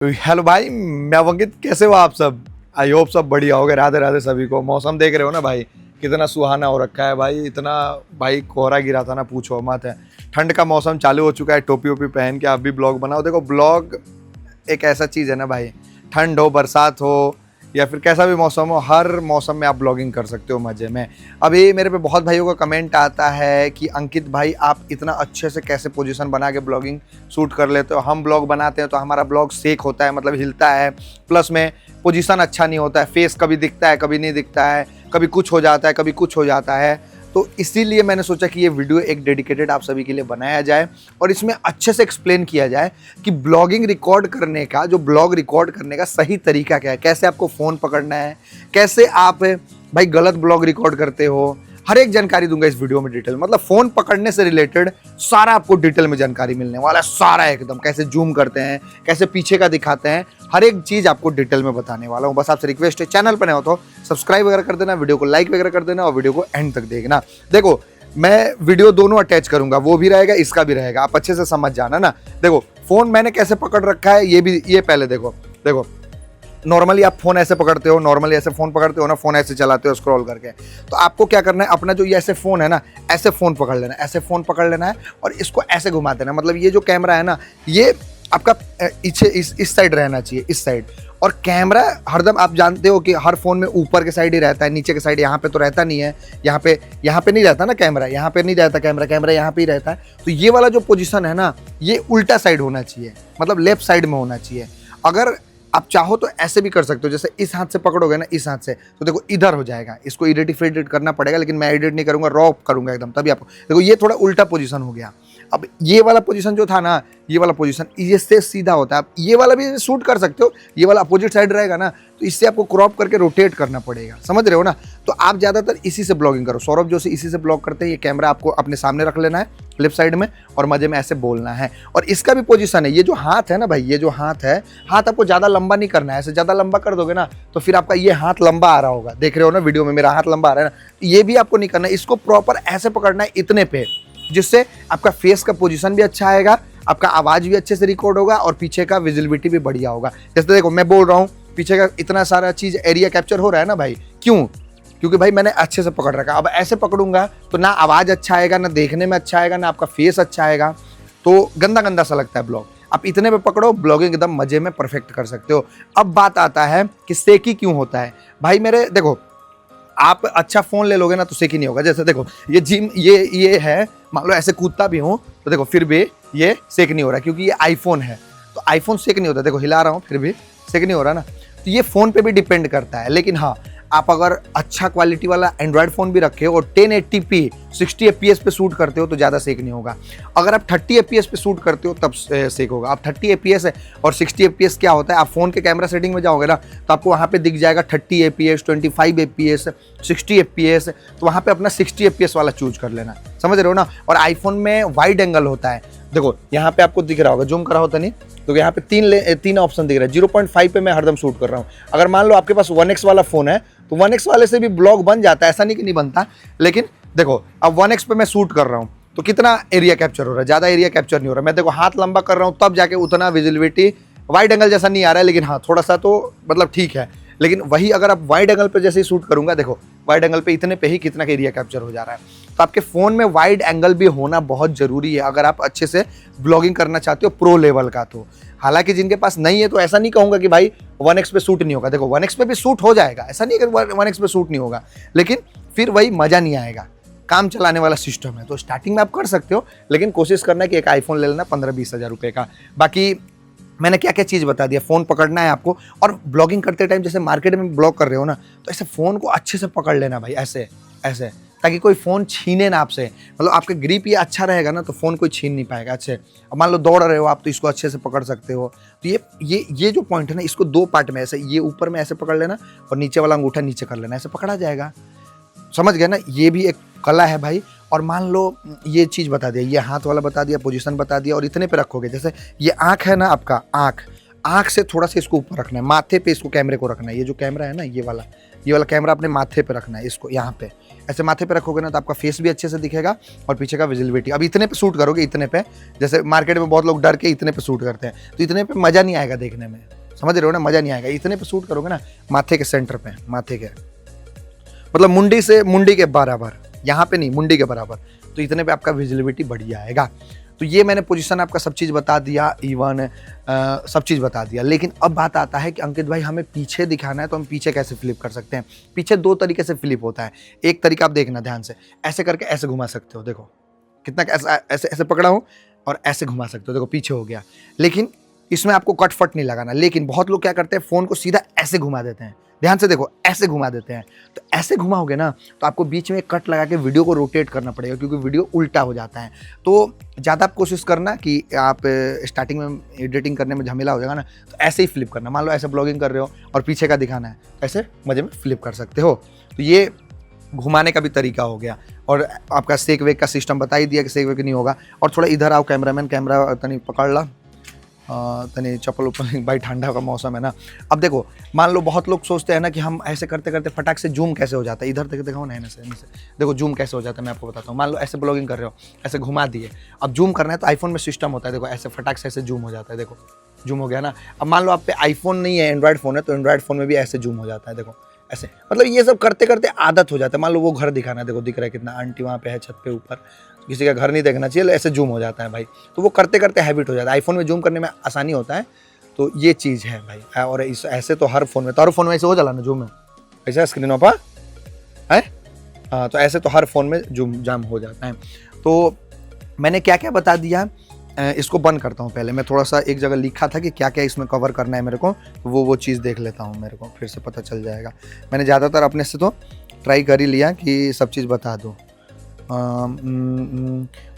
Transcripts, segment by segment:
Hello भाई, मैं अवंकित। कैसे हो आप सब? आई होप सब बढ़िया हो गए। राधे राधे सभी को। मौसम देख रहे हो ना भाई, कितना सुहाना हो रखा है भाई। इतना भाई कोहरा गिरा था ना, पूछो मत है। ठंड का मौसम चालू हो चुका है। टोपी वोपी पहन के आप भी ब्लॉग बनाओ। देखो, ब्लॉग एक ऐसा चीज़ है ना भाई, ठंड हो, बरसात हो या फिर कैसा भी मौसम हो, हर मौसम में आप ब्लॉगिंग कर सकते हो मज़े में। अभी मेरे पे बहुत भाइयों का कमेंट आता है कि अंकित भाई, आप इतना अच्छे से कैसे पोजीशन बना के ब्लॉगिंग शूट कर लेते हो? हम ब्लॉग बनाते हैं तो हमारा ब्लॉग शेक होता है, मतलब हिलता है, प्लस में पोजीशन अच्छा नहीं होता है, फेस कभी दिखता है कभी नहीं दिखता है, कभी कुछ हो जाता है कभी कुछ हो जाता है। तो इसीलिए मैंने सोचा कि ये वीडियो एक डेडिकेटेड आप सभी के लिए बनाया जाए और इसमें अच्छे से एक्सप्लेन किया जाए कि ब्लॉगिंग रिकॉर्ड करने का, जो ब्लॉग रिकॉर्ड करने का सही तरीका क्या है, कैसे आपको फ़ोन पकड़ना है, कैसे आप भाई गलत ब्लॉग रिकॉर्ड करते हो। हर एक जानकारी दूंगा इस वीडियो में डिटेल, मतलब फ़ोन पकड़ने से रिलेटेड सारा आपको डिटेल में जानकारी मिलने वाला है। सारा एकदम, कैसे जूम करते हैं, कैसे पीछे का दिखाते हैं, हर एक चीज़ आपको डिटेल में बताने वाला हूँ। बस आपसे रिक्वेस्ट है, चैनल पर नए हो तो सब्सक्राइब वगैरह कर देना, वीडियो को लाइक वगैरह कर देना और वीडियो को एंड तक देखना। देखो, मैं वीडियो दोनों अटैच करूंगा, वो भी रहेगा, इसका भी रहेगा, आप अच्छे से समझ जाना ना। देखो, फ़ोन मैंने कैसे पकड़ रखा है ये पहले देखो। देखो, नॉर्मली आप फ़ोन ऐसे पकड़ते हो, नॉर्मली ऐसे फ़ोन पकड़ते हो ना, फ़ोन ऐसे चलाते हो स्क्रॉल करके। तो आपको क्या करना है, अपना जो ये ऐसे फ़ोन है ना, ऐसे फ़ोन पकड़ लेना है, ऐसे फ़ोन पकड़ लेना है और इसको ऐसे घुमा देना है। मतलब ये जो कैमरा है ना, ये आपका पीछे इस साइड रहना चाहिए, इस साइड। और कैमरा हरदम आप जानते हो कि हर फ़ोन में ऊपर के साइड ही रहता है, नीचे के साइड यहाँ पे तो रहता नहीं है। यहाँ पे नहीं रहता ना कैमरा, यहाँ पे नहीं रहता कैमरा यहाँ पे ही रहता है। तो ये वाला जो पोजीशन है ना, ये उल्टा साइड होना चाहिए, मतलब लेफ्ट साइड में होना चाहिए। अगर आप चाहो तो ऐसे भी कर सकते हो, जैसे इस हाथ से पकड़ोगे ना, इस हाथ से, तो देखो इधर हो जाएगा। इसको एडिट करना पड़ेगा, लेकिन मैं एडिट नहीं करूंगा, रॉ करूंगा एकदम, तभी आपको देखो ये थोड़ा उल्टा पोजीशन हो गया। अब ये वाला पोजीशन जो था ना, ये वाला पोजीशन इससे सीधा होता है। आप ये वाला भी शूट कर सकते हो, ये वाला अपोजिट साइड रहेगा ना, तो इससे आपको क्रॉप करके रोटेट करना पड़ेगा, समझ रहे हो ना। तो आप ज़्यादातर इसी से ब्लॉगिंग करो। सौरभ जोशी इसी से ब्लॉग करते हैं। ये कैमरा आपको अपने सामने रख लेना है लेफ्ट साइड में और मजे में ऐसे बोलना है। और इसका भी पोजीशन है, ये जो हाथ है ना भाई, ये जो हाथ है, हाथ आपको ज़्यादा लंबा नहीं करना है। ऐसे ज़्यादा लंबा कर दोगे ना तो फिर आपका ये हाथ लंबा आ रहा होगा, देख रहे हो ना वीडियो में, मेरा हाथ लंबा आ रहा है ना, ये भी आपको नहीं करना है। इसको प्रॉपर ऐसे पकड़ना है इतने पे, जिससे आपका फेस का पोजीशन भी अच्छा आएगा, आपका आवाज़ भी अच्छे से रिकॉर्ड होगा और पीछे का विजिबिलिटी भी बढ़िया होगा। जैसे देखो, मैं बोल रहा हूँ, पीछे का इतना सारा चीज़ एरिया कैप्चर हो रहा है ना भाई, क्यों? क्योंकि भाई मैंने अच्छे से पकड़ रखा। अब ऐसे पकड़ूंगा तो ना आवाज़ अच्छा आएगा, ना देखने में अच्छा आएगा, ना आपका फेस अच्छा आएगा, तो गंदा गंदा सा लगता है ब्लॉग। आप इतने पे पकड़ो, ब्लॉगिंग एकदम मजे में परफेक्ट कर सकते हो। अब बात आता है कि सेकी क्यों होता है भाई मेरे। देखो, आप अच्छा फ़ोन ले लोगे ना तो सेक ही नहीं होगा। जैसे देखो, ये जिम ये है, मान लो ऐसे कूदता भी हूँ तो देखो फिर भी ये सेक नहीं हो रहा, क्योंकि ये आईफोन है। तो आईफोन सेक नहीं होता, देखो हिला रहा हूँ फिर भी सेक नहीं हो रहा ना। तो ये फ़ोन पे भी डिपेंड करता है। लेकिन हाँ, आप अगर अच्छा क्वालिटी वाला एंड्रॉयड फ़ोन भी रखे हो और 1080p 60 fps पे शूट करते हो तो ज़्यादा सेक नहीं होगा। अगर आप 30 fps पे शूट करते हो तब सेक होगा। आप 30 fps है और 60 fps क्या होता है, आप फ़ोन के कैमरा सेटिंग में जाओगे ना तो आपको वहाँ पे दिख जाएगा 30 fps, 25 fps, 60 fps। तो वहाँ पे अपना 60 fps वाला चूज कर लेना, समझ रहे हो ना। और आईफोन में वाइड एंगल होता है, देखो यहाँ पे आपको दिख रहा होगा, जूम करा होता नहीं तो यहाँ पे तीन ऑप्शन दिख रहा है। 0.5 पे मैं हरदम शूट कर रहा हूँ। अगर मान लो आपके पास 1x वाला फ़ोन है तो 1x वाले से भी ब्लॉग बन जाता है, ऐसा नहीं कि नहीं बनता। लेकिन देखो, अब 1x पे मैं शूट कर रहा हूँ तो कितना एरिया कैप्चर हो रहा है, ज़्यादा एरिया कैप्चर नहीं हो रहा। मैं देखो हाथ लंबा कर रहा हूँ तब जाके उतना विजिबिलिटी, वाइड एंगल जैसा नहीं आ रहा है, लेकिन हाँ थोड़ा सा तो मतलब ठीक है। लेकिन वही अगर आप वाइड एंगल पे जैसे ही शूट करूँगा, देखो वाइड एंगल पे इतने पे ही कितना का एरिया कैप्चर हो जा रहा है। तो आपके फ़ोन में वाइड एंगल भी होना बहुत ज़रूरी है अगर आप अच्छे से ब्लॉगिंग करना चाहते हो प्रो लेवल का। तो हालांकि जिनके पास नहीं है तो ऐसा नहीं कहूँगा कि भाई 1x पे शूट नहीं होगा। देखो 1x पे भी शूट हो जाएगा, ऐसा नहीं है कि 1x पे शूट नहीं होगा, लेकिन फिर वही मज़ा नहीं आएगा। काम चलाने वाला सिस्टम है तो स्टार्टिंग में आप कर सकते हो, लेकिन कोशिश करना है कि एक आईफोन ले लेना 15-20 हज़ार रुपये का। बाकी मैंने क्या क्या चीज़ बता दिया। फ़ोन पकड़ना है आपको, और ब्लॉगिंग करते टाइम जैसे मार्केट में ब्लॉग कर रहे हो ना, तो ऐसे फ़ोन को अच्छे से पकड़ लेना भाई, ऐसे ऐसे, ताकि कोई फ़ोन छीने ना आपसे। मतलब आपका ग्रिप ये अच्छा रहेगा ना तो फ़ोन कोई छीन नहीं पाएगा अच्छे। अब मान लो दौड़ रहे हो आप तो इसको अच्छे से पकड़ सकते हो। तो ये जो पॉइंट है ना, इसको दो पार्ट में, ऐसे ये ऊपर में ऐसे पकड़ लेना और नीचे वाला अंगूठा नीचे कर लेना, ऐसे पकड़ा जाएगा, समझ गए ना। ये भी एक कला है भाई। और मान लो ये चीज़ बता दिया, ये हाथ वाला बता दिया, पोजीशन बता दिया, और इतने पे रखोगे। जैसे ये आँख है ना, आपका आँख, आँख से थोड़ा सा इसको ऊपर रखना है, माथे पे इसको कैमरे को रखना है। ये जो कैमरा है ना, ये वाला कैमरा अपने माथे पे रखना है, इसको यहाँ पे ऐसे माथे पे रखोगे ना तो आपका फेस भी अच्छे से दिखेगा और पीछे का विजिबिलिटी। अब इतने पे शूट करोगे, इतने पे, जैसे मार्केट में बहुत लोग डर के इतने पे शूट करते हैं, तो इतने पे मज़ा नहीं आएगा देखने में, समझ रहे हो ना, मज़ा नहीं आएगा। इतने पे शूट करोगे ना, माथे के सेंटर पे, माथे के मतलब मुंडी से मुंडी के बराबर, यहाँ पे नहीं, मुंडी के बराबर, तो इतने पे आपका विजिबिलिटी बढ़िया आएगा। तो ये मैंने पोजीशन आपका सब चीज़ बता दिया, इवन सब चीज़ बता दिया। लेकिन अब बात आता है कि अंकित भाई हमें पीछे दिखाना है, तो हम पीछे कैसे फ्लिप कर सकते हैं। पीछे दो तरीके से फ्लिप होता है। एक तरीका आप देखना ध्यान से, ऐसे करके ऐसे घुमा सकते हो, देखो कितना ऐसा, ऐसे ऐसे पकड़ा हूँ और ऐसे घुमा सकते हो, देखो पीछे हो गया। लेकिन इसमें आपको कट फट नहीं लगाना। लेकिन बहुत लोग क्या करते हैं, फ़ोन को सीधा ऐसे घुमा देते हैं, ध्यान से देखो, ऐसे घुमा देते हैं। तो ऐसे घुमाओगे ना तो आपको बीच में कट लगा के वीडियो को रोटेट करना पड़ेगा, क्योंकि वीडियो उल्टा हो जाता है। तो ज़्यादा आप कोशिश करना कि आप स्टार्टिंग में एडिटिंग करने में झमेला हो जाएगा ना, तो ऐसे ही फ्लिप करना। मान लो ऐसे ब्लॉगिंग कर रहे हो और पीछे का दिखाना है, ऐसे मज़े में फ्लिप कर सकते हो। तो ये घुमाने का भी तरीका हो गया। और आपका सेक वेक का सिस्टम बता ही दिया कि सेक वेक नहीं होगा। और थोड़ा इधर आओ कैमरामैन, कैमरा तनी पकड़ ला, तनी चप्पल ऊपर, भाई ठंडा का मौसम है ना। अब देखो, मान लो बहुत लोग सोचते हैं ना कि हम ऐसे करते करते फटाक से जूम कैसे हो जाता है। इधर तक दिखाओ ना, ऐसे देखो जूम कैसे हो जाता है, मैं आपको बताता हूँ। मान लो ऐसे ब्लॉगिंग कर रहे हो, ऐसे घुमा दिए, अब जूम करना है तो आईफोन में सिस्टम होता है, देखो ऐसे फटाक से ऐसे जूम हो जाता है, देखो जूम हो गया ना। अब मान लो आप पे आईफोन नहीं है, एंड्रॉयड फ़ोन है, तो एंड्रॉयड फ़ोन में भी ऐसे जूम हो जाता है, देखो ऐसे। मतलब ये सब करते करते आदत हो जाता है। मान लो वो घर दिखाना है, देखो दिख रहा है कितना, आंटी वहाँ पे है छत पे ऊपर, किसी का घर नहीं देखना चाहिए, ऐसे जूम हो जाता है भाई। तो वो करते करते हैबिट हो जाता है। आईफोन में जूम करने में आसानी होता है, तो ये चीज़ है भाई। और इस ऐसे तो हर फ़ोन में, तो हर फ़ोन में ऐसे हो जाला ना जूम में, ऐसा स्क्रीन पर है, हाँ, तो ऐसे तो हर फ़ोन में जूम जाम हो जाता है। तो मैंने क्या क्या बता दिया, इसको बंद करता हूँ पहले। मैं थोड़ा सा एक जगह लिखा था कि क्या क्या इसमें कवर करना है मेरे को, तो वो चीज़ देख लेता हूँ, मेरे को फिर से पता चल जाएगा। मैंने ज़्यादातर अपने से तो ट्राई कर ही लिया कि सब चीज़ बता दूँ।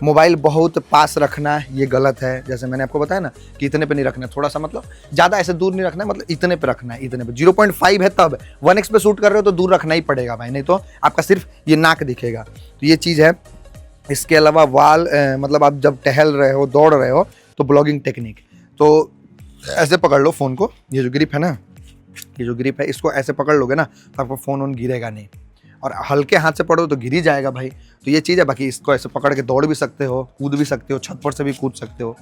मोबाइल बहुत पास रखना ये गलत है। जैसे मैंने आपको बताया ना कि इतने पे नहीं रखना है, थोड़ा सा मतलब ज़्यादा ऐसे दूर नहीं रखना है, मतलब इतने पे रखना है, इतने पे। 0.5 है तब 1x पे शूट कर रहे हो तो दूर रखना ही पड़ेगा भाई, नहीं तो आपका सिर्फ ये नाक दिखेगा। तो ये चीज़ है। इसके अलावा वाल, मतलब आप जब टहल रहे हो, दौड़ रहे हो, तो ब्लॉगिंग टेक्निक, तो ऐसे पकड़ लो फ़ोन को, ये जो ग्रिप है ना, ये जो ग्रिप है, इसको ऐसे पकड़ लोगे ना तो आपका फ़ोन ऑन गिरेगा नहीं। और हल्के हाथ से पकड़ो तो गिर ही जाएगा भाई। तो ये चीज़ है। बाकी इसको ऐसे पकड़ के दौड़ भी सकते हो, कूद भी सकते हो, छत पर से भी कूद सकते हो।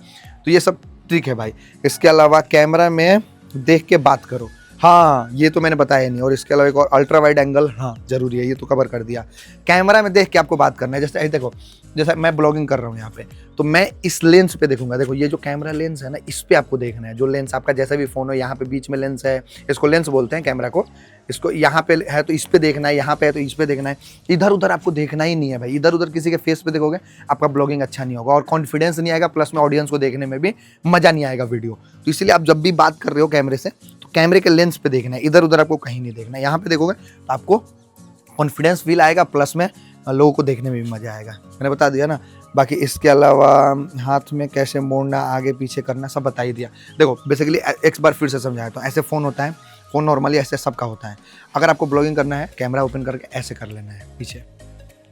तो ये सब ट्रिक है भाई। इसके अलावा कैमरा में देख के बात करो, हाँ ये तो मैंने बताया नहीं। और इसके अलावा एक और अल्ट्रा वाइड एंगल, हाँ जरूरी है, ये तो कवर कर दिया। कैमरा में देख के आपको बात करना है। जैसे देखो, जैसे मैं ब्लॉगिंग कर रहा हूँ यहाँ पे, तो मैं इस लेंस पे देखूंगा। देखो ये जो कैमरा लेंस है ना, इस पे आपको देखना है। जो लेंस आपका जैसा भी फ़ोन हो, यहाँ पे बीच में लेंस है, इसको लेंस बोलते हैं कैमरा को। इसको यहाँ पे है तो इस पे देखना है, यहाँ पे है तो इस पे देखना है। इधर उधर आपको देखना ही नहीं है भाई। इधर उधर किसी के फेस पे देखोगे, आपका ब्लॉगिंग अच्छा नहीं होगा और कॉन्फिडेंस नहीं आएगा, प्लस में ऑडियंस को देखने में भी मज़ा नहीं आएगा वीडियो। तो इसलिए आप जब भी बात कर रहे हो कैमरे से, तो कैमरे के लेंस पे देखना है, इधर उधर आपको कहीं नहीं देखना है। यहाँ पे देखोगे तो आपको कॉन्फिडेंस फील आएगा, प्लस में लोगों को देखने में भी मज़ा आएगा। मैंने बता दिया ना। बाकी इसके अलावा हाथ में कैसे मोड़ना, आगे पीछे करना, सब बता ही दिया। देखो बेसिकली एक बार फिर से समझाया, तो ऐसे फ़ोन होता है, फ़ोन नॉर्मली ऐसे सबका होता है। अगर आपको ब्लॉगिंग करना है, कैमरा ओपन करके ऐसे कर लेना है, पीछे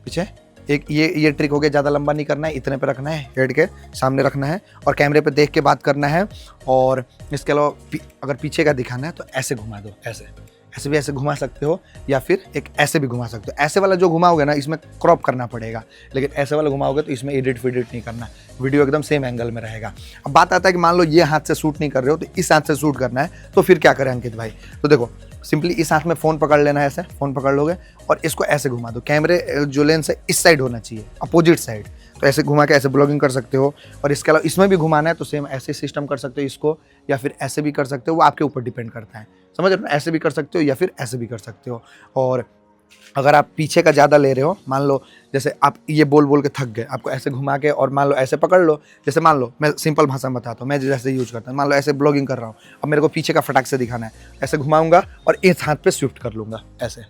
पीछे। एक ये ट्रिक हो गया, ज़्यादा लंबा नहीं करना है, इतने पे रखना है, हेड के सामने रखना है और कैमरे पे देख के बात करना है। और इसके अलावा अगर पीछे का दिखाना है तो ऐसे घुमा दो, ऐसे भी ऐसे घुमा सकते हो, या फिर एक ऐसे भी घुमा सकते हो। ऐसे वाला जो घुमाओगे ना, इसमें क्रॉप करना पड़ेगा, लेकिन ऐसे वाला घुमाओगे तो इसमें एडिट फिडिट नहीं करना, वीडियो एकदम सेम एंगल में रहेगा। अब बात आता है कि मान लो ये हाथ से शूट नहीं कर रहे हो, तो इस हाथ से शूट करना है, तो फिर क्या करें अंकित भाई? तो देखो सिंपली इस हाथ में फ़ोन पकड़ लेना है, ऐसे फ़ोन पकड़ लोगे और इसको ऐसे घुमा दो। कैमरे जो लेंस है इस साइड होना चाहिए, अपोजिट साइड। तो ऐसे घुमा के ऐसे ब्लॉगिंग कर सकते हो। और इसके अलावा इसमें भी घुमाना है तो सेम ऐसे सिस्टम कर सकते हो इसको, या फिर ऐसे भी कर सकते हो, वो आपके ऊपर डिपेंड करता है, समझ रहे हो? ऐसे भी कर सकते हो या फिर ऐसे भी कर सकते हो। और अगर आप पीछे का ज़्यादा ले रहे हो, मान लो जैसे आप ये बोल बोल के थक गए, आपको ऐसे घुमा के और मान लो ऐसे पकड़ लो। जैसे मान लो मैं सिंपल भाषा में बताता हूँ, मैं जैसे यूज़ करता हूँ, मान लो ऐसे ब्लॉगिंग कर रहा हूँ, अब मेरे को पीछे का फटाक से दिखाना है, ऐसे घुमाऊंगा और इस हाथ पे शिफ्ट कर लूँगा ऐसे।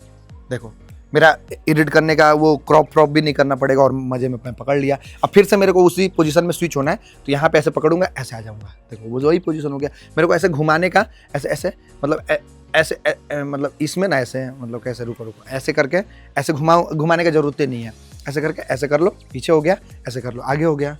देखो मेरा एडिट करने का वो क्रॉप भी नहीं करना पड़ेगा और मज़े में मैं पकड़ लिया। अब फिर से मेरे को उसी पोजीशन में स्विच होना है, तो यहाँ पे ऐसे पकड़ूंगा, ऐसे आ जाऊँगा। देखो वो वही पोजीशन हो गया। मेरे को ऐसे घुमाने का ऐसे ऐसे मतलब ऐसे मतलब इसमें ना ऐसे मतलब कैसे, रुको ऐसे करके ऐसे घुमाने की ज़रूरत नहीं है। ऐसे करके ऐसे कर लो, पीछे हो गया, ऐसे कर लो, आगे हो गया,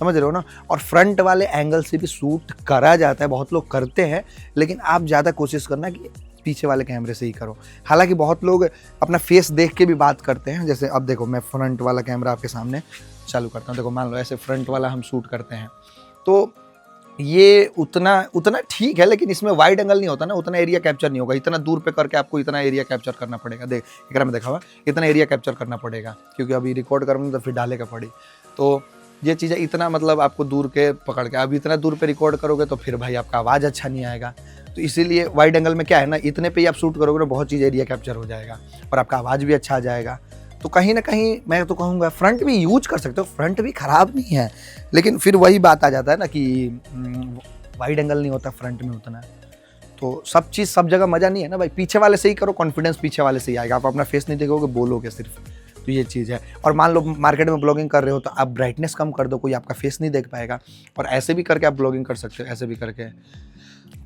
समझ रहे हो ना। और फ्रंट वाले एंगल से भी शूट करा जाता है, बहुत लोग करते हैं, लेकिन आप ज़्यादा कोशिश करना कि पीछे वाले कैमरे से ही करो। हालांकि बहुत लोग अपना फेस देख के भी बात करते हैं, जैसे अब देखो मैं फ्रंट वाला कैमरा आपके सामने चालू करता हूँ, देखो मान लो ऐसे फ्रंट वाला हम शूट करते हैं, तो ये उतना ठीक है, लेकिन इसमें वाइड एंगल नहीं होता ना, उतना एरिया कैप्चर नहीं होगा। इतना दूर पे करके आपको इतना एरिया कैप्चर करना पड़ेगा। देख एकरा में देखा हुआ, इतना एरिया कैप्चर करना पड़ेगा, क्योंकि अभी रिकॉर्ड करूँगा तो फिर डालेगा पड़ी। तो ये चीज़ें इतना मतलब आपको दूर के पकड़ के, अब इतना दूर पे रिकॉर्ड करोगे तो फिर भाई आपका आवाज़ अच्छा नहीं आएगा। तो इसीलिए वाइड एंगल में क्या है ना, इतने पे ही आप शूट करोगे ना, बहुत चीज़ एरिया कैप्चर हो जाएगा और आपका आवाज़ भी अच्छा आ जाएगा। तो कहीं ना कहीं मैं तो कहूँगा फ्रंट भी यूज कर सकते हो, फ्रंट भी ख़राब नहीं है, लेकिन फिर वही बात आ जाता है ना कि वाइड एंगल नहीं होता फ्रंट में उतना। तो सब चीज़ सब जगह मज़ा नहीं है ना भाई, पीछे वाले से ही करो, कॉन्फिडेंस पीछे वाले से ही आएगा। आप अपना फेस नहीं देखोगे, बोलोगे सिर्फ, तो ये चीज़ है। और मान लो मार्केट में ब्लॉगिंग कर रहे हो तो आप ब्राइटनेस कम कर दो, कोई आपका फेस नहीं देख पाएगा। और ऐसे भी करके आप ब्लॉगिंग कर सकते हो, ऐसे भी करके।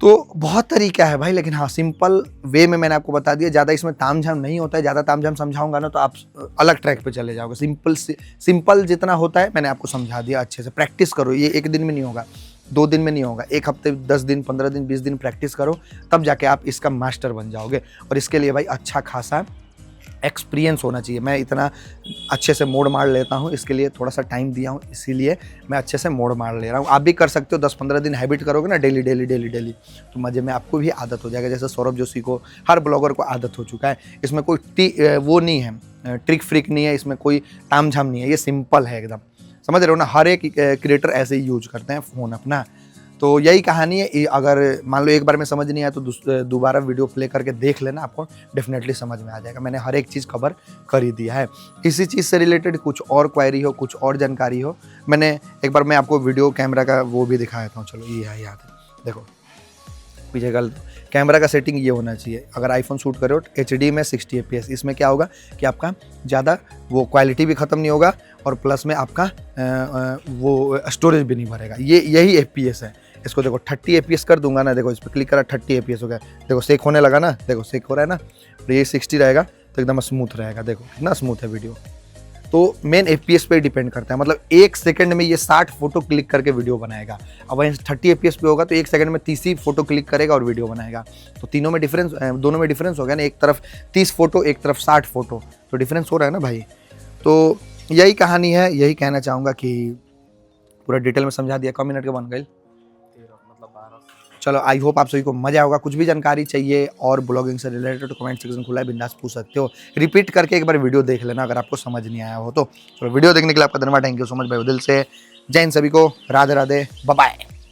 तो बहुत तरीका है भाई, लेकिन हाँ सिंपल वे में मैंने आपको बता दिया। ज़्यादा इसमें तामझाम नहीं होता है, ज़्यादा तामझाम समझाऊंगा ना तो आप अलग ट्रैक पे चले जाओगे। सिंपल जितना होता है मैंने आपको समझा दिया अच्छे से। प्रैक्टिस करो, ये एक दिन में नहीं होगा, 2 दिन में नहीं होगा, 1 हफ्ते 10 दिन 15 दिन 20 दिन प्रैक्टिस करो, तब जाके आप इसका मास्टर बन जाओगे। और इसके लिए भाई अच्छा खासा एक्सपीरियंस होना चाहिए। मैं इतना अच्छे से मोड़ मार लेता हूँ, इसके लिए थोड़ा सा टाइम दिया हूँ, इसीलिए मैं अच्छे से मोड़ मार ले रहा हूँ। आप भी कर सकते हो, 10-15 दिन हैबिट करोगे ना, डेली डेली डेली डेली, तो मज़े में आपको भी आदत हो जाएगा। जैसे सौरभ जोशी को, हर ब्लॉगर को आदत हो चुका है। इसमें कोई वो नहीं है, ट्रिक फ्रिक नहीं है, इसमें कोई तामझाम नहीं है, ये सिंपल है एकदम। समझ रहे हो ना, हर एक क्रिएटर ऐसे ही यूज करते हैं फ़ोन अपना। तो यही कहानी है। अगर मान लो एक बार में समझ नहीं आया तो दोबारा वीडियो प्ले करके देख लेना, आपको डेफिनेटली समझ में आ जाएगा। मैंने हर एक चीज़ कवर कर ही दिया है। इसी चीज़ से रिलेटेड कुछ और क्वेरी हो, कुछ और जानकारी हो, मैंने एक बार मैं आपको वीडियो कैमरा का वो भी दिखाया था। चलो ये है, याद है, देखो पीछे कैमरा का सेटिंग ये होना चाहिए। अगर आईफोन शूट करो HD में 60 FPS, इसमें क्या होगा कि आपका ज़्यादा वो क्वालिटी भी ख़त्म नहीं होगा और प्लस में आपका वो स्टोरेज भी नहीं भरेगा। यही FPS है। इसको देखो 30 FPS कर दूंगा ना, देखो इस पर क्लिक करा 30 FPS हो गया, देखो सेक होने लगा ना, देखो सेक हो रहा है ना। और ये 60 रहेगा तो एकदम स्मूथ रहेगा, देखो कितना स्मूथ है वीडियो। तो मेन FPS पे डिपेंड करता है, मतलब 1 सेकंड में ये 60 फोटो क्लिक करके वीडियो बनाएगा। अब वहीं 30 FPS पे होगा तो 1 सेकंड में 30 ही फोटो क्लिक करेगा और वीडियो बनाएगा। तो दोनों में डिफरेंस हो गया ना, एक तरफ 30 फोटो, एक तरफ 60 फोटो, तो डिफरेंस हो रहा है ना भाई। तो यही कहानी है, यही कहना चाहूँगा कि पूरा डिटेल में समझा दिया। कम मिनट के बन गए, चलो आई होप आप सभी को मजा होगा। कुछ भी जानकारी चाहिए और ब्लॉगिंग से रिलेटेड तो कमेंट सेक्शन खुला है, बिंदास पूछ सकते हो। रिपीट करके एक बार वीडियो देख लेना अगर आपको समझ नहीं आया हो तो। चलो वीडियो देखने के लिए आपका धन्यवाद, थैंक यू सो मच भाई दिल से। जय हिंद सभी को, राधे राधे, बाय बाय।